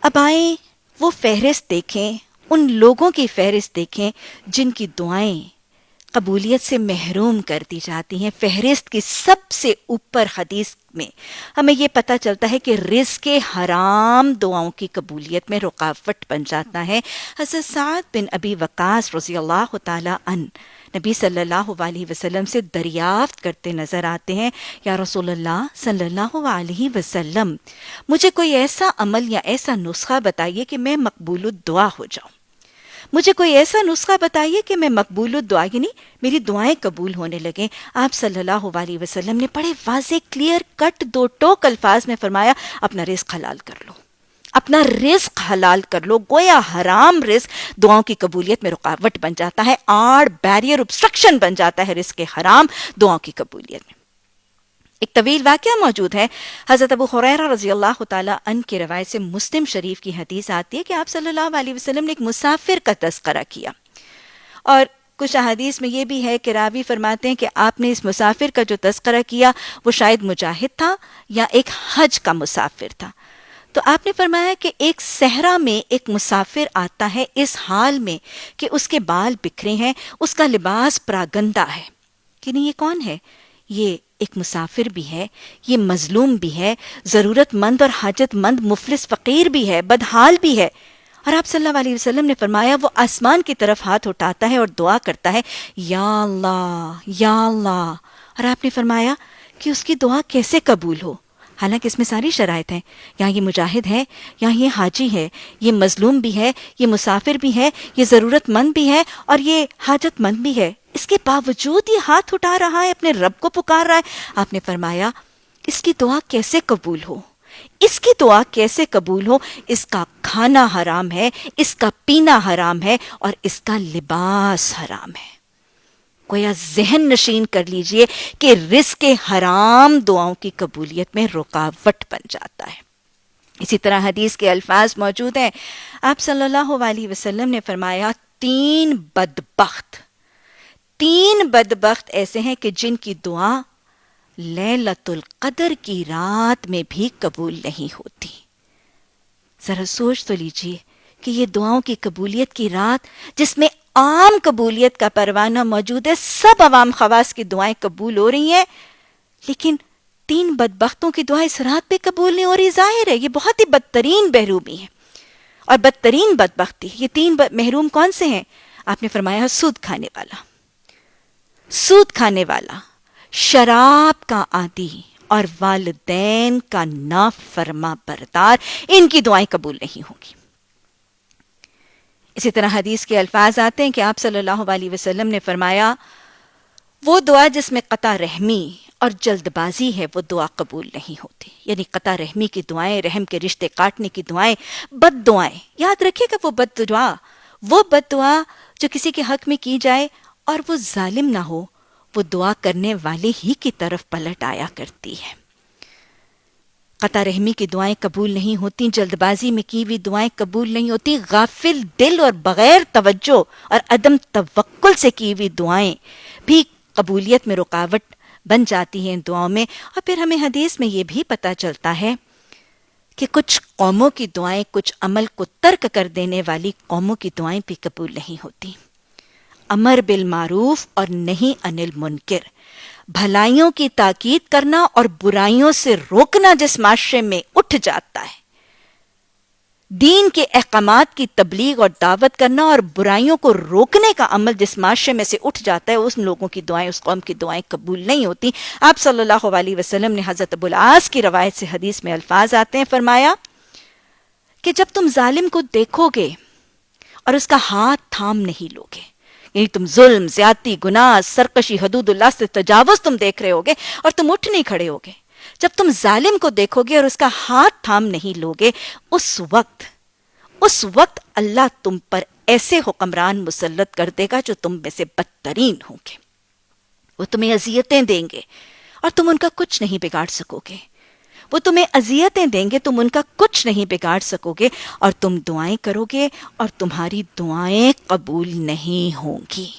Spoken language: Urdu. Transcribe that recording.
اب آئیں وہ فہرست دیکھیں، ان لوگوں کی فہرست دیکھیں جن کی دعائیں قبولیت سے محروم کر دی جاتی ہیں۔ فہرست کی سب سے اوپر حدیث میں ہمیں یہ پتہ چلتا ہے کہ رزق حرام دعاؤں کی قبولیت میں رکاوٹ بن جاتا ہے۔ حضرت سعد بن ابی وقاص رضی اللہ تعالی عنہ نبی صلی اللہ علیہ وسلم سے دریافت کرتے نظر آتے ہیں، یا رسول اللہ صلی اللہ علیہ وسلم، مجھے کوئی ایسا عمل یا ایسا نسخہ بتائیے کہ میں مقبول الدعا ہو جاؤں۔ مجھے کوئی ایسا نسخہ بتائیے کہ میں مقبول الدعا، یعنی میری دعائیں قبول ہونے لگیں۔ آپ صلی اللہ علیہ وسلم نے بڑے واضح کلیئر کٹ دو ٹوک الفاظ میں فرمایا، اپنا رزق حلال کر لو، اپنا رزق حلال کر لو۔ گویا حرام رزق دعاؤں کی قبولیت میں رکاوٹ بن جاتا ہے، آڑ، بیریئر، obstruction بن جاتا ہے رزق حرام دعاؤں کی قبولیت میں۔ ایک طویل واقعہ موجود ہے، حضرت ابو ہریرہ رضی اللہ تعالی عنہ کی روایت سے مسلم شریف کی حدیث آتی ہے کہ آپ صلی اللہ علیہ وسلم نے ایک مسافر کا تذکرہ کیا، اور کچھ احادیث میں یہ بھی ہے کہ راوی فرماتے ہیں کہ آپ نے اس مسافر کا جو تذکرہ کیا وہ شاید مجاہد تھا یا ایک حج کا مسافر تھا۔ تو آپ نے فرمایا کہ ایک صحرا میں ایک مسافر آتا ہے اس حال میں کہ اس کے بال بکھرے ہیں، اس کا لباس پراگندہ ہے۔ کہ نہیں، یہ کون ہے؟ یہ ایک مسافر بھی ہے، یہ مظلوم بھی ہے، ضرورت مند اور حاجت مند، مفلس فقیر بھی ہے، بدحال بھی ہے۔ اور آپ صلی اللہ علیہ وسلم نے فرمایا وہ آسمان کی طرف ہاتھ اٹھاتا ہے اور دعا کرتا ہے، یا اللہ یا اللہ۔ اور آپ نے فرمایا کہ اس کی دعا کیسے قبول ہو؟ حالانکہ اس میں ساری شرائط ہیں، یہاں یہ مجاہد ہے، یہاں یہ حاجی ہے، یہ مظلوم بھی ہے، یہ مسافر بھی ہے، یہ ضرورت مند بھی ہے اور یہ حاجت مند بھی ہے، اس کے باوجود یہ ہاتھ اٹھا رہا ہے، اپنے رب کو پکار رہا ہے۔ آپ نے فرمایا اس کی دعا کیسے قبول ہو؟ اس کی دعا کیسے قبول ہو؟ اس کا کھانا حرام ہے، اس کا پینا حرام ہے اور اس کا لباس حرام ہے۔ گویا ذہن نشین کر لیجئے کہ رزق حرام دعاؤں کی قبولیت میں رکاوٹ بن جاتا ہے۔ اسی طرح حدیث کے الفاظ موجود ہیں، آپ صلی اللہ علیہ وسلم نے فرمایا، تین بدبخت ایسے ہیں کہ جن کی دعا لیلۃ القدر کی رات میں بھی قبول نہیں ہوتی۔ ذرا سوچ تو لیجئے کہ یہ دعاؤں کی قبولیت کی رات جس میں عام قبولیت کا پروانہ موجود ہے، سب عوام خواص کی دعائیں قبول ہو رہی ہیں، لیکن تین بدبختوں کی دعائیں اس رات پہ قبول نہیں ہو رہی۔ ظاہر ہے یہ بہت ہی بدترین محرومی ہے اور بدترین بدبختی۔ یہ تین محروم کون سے ہیں؟ آپ نے فرمایا سود کھانے والا، شراب کا عادی اور والدین کا نافرما بردار، ان کی دعائیں قبول نہیں ہوں گی۔ اسی طرح حدیث کے الفاظ آتے ہیں کہ آپ صلی اللہ علیہ وسلم نے فرمایا، وہ دعا جس میں قطع رحمی اور جلد بازی ہے وہ دعا قبول نہیں ہوتی۔ یعنی قطع رحمی کی دعائیں، رحم کے رشتے کاٹنے کی دعائیں، بد دعائیں، یاد رکھیے گا وہ بد دعا جو کسی کے حق میں کی جائے اور وہ ظالم نہ ہو، وہ دعا کرنے والے ہی کی طرف پلٹ آیا کرتی ہے۔ قطع رحمی کی دعائیں قبول نہیں ہوتی، جلد بازی میں کی ہوئی دعائیں قبول نہیں ہوتی، غافل دل اور بغیر توجہ اور عدم توکل سے کی ہوئی دعائیں بھی قبولیت میں رکاوٹ بن جاتی ہیں ان دعاؤں میں۔ اور پھر ہمیں حدیث میں یہ بھی پتہ چلتا ہے کہ کچھ قوموں کی دعائیں، کچھ عمل کو ترک کر دینے والی قوموں کی دعائیں بھی قبول نہیں ہوتی۔ امر بالمعروف اور نہیں عن المنکر، بھلائیوں کی تاکید کرنا اور برائیوں سے روکنا جس معاشرے میں اٹھ جاتا ہے، دین کے احکامات کی تبلیغ اور دعوت کرنا اور برائیوں کو روکنے کا عمل جس معاشرے میں سے اٹھ جاتا ہے، اس لوگوں کی دعائیں، اس قوم کی دعائیں قبول نہیں ہوتی۔ آپ صلی اللہ علیہ وسلم نے حضرت ابو العاص کی روایت سے حدیث میں الفاظ آتے ہیں، فرمایا کہ جب تم ظالم کو دیکھو گے اور اس کا ہاتھ تھام نہیں لوگے، یعنی تم ظلم، زیادتی، گناہ، سرکشی، حدود اللہ سے تجاوز تم دیکھ رہے ہوگے اور تم اٹھ نہیں کھڑے ہوگے، جب تم ظالم کو دیکھو گے اور اس کا ہاتھ تھام نہیں لوگے، اس وقت اللہ تم پر ایسے حکمران مسلط کر دے گا جو تم میں سے بدترین ہوں گے۔ وہ تمہیں اذیتیں دیں گے اور تم ان کا کچھ نہیں بگاڑ سکو گے، وہ تمہیں اذیتیں دیں گے، تم ان کا کچھ نہیں بگاڑ سکو گے، اور تم دعائیں کرو گے اور تمہاری دعائیں قبول نہیں ہوں گی۔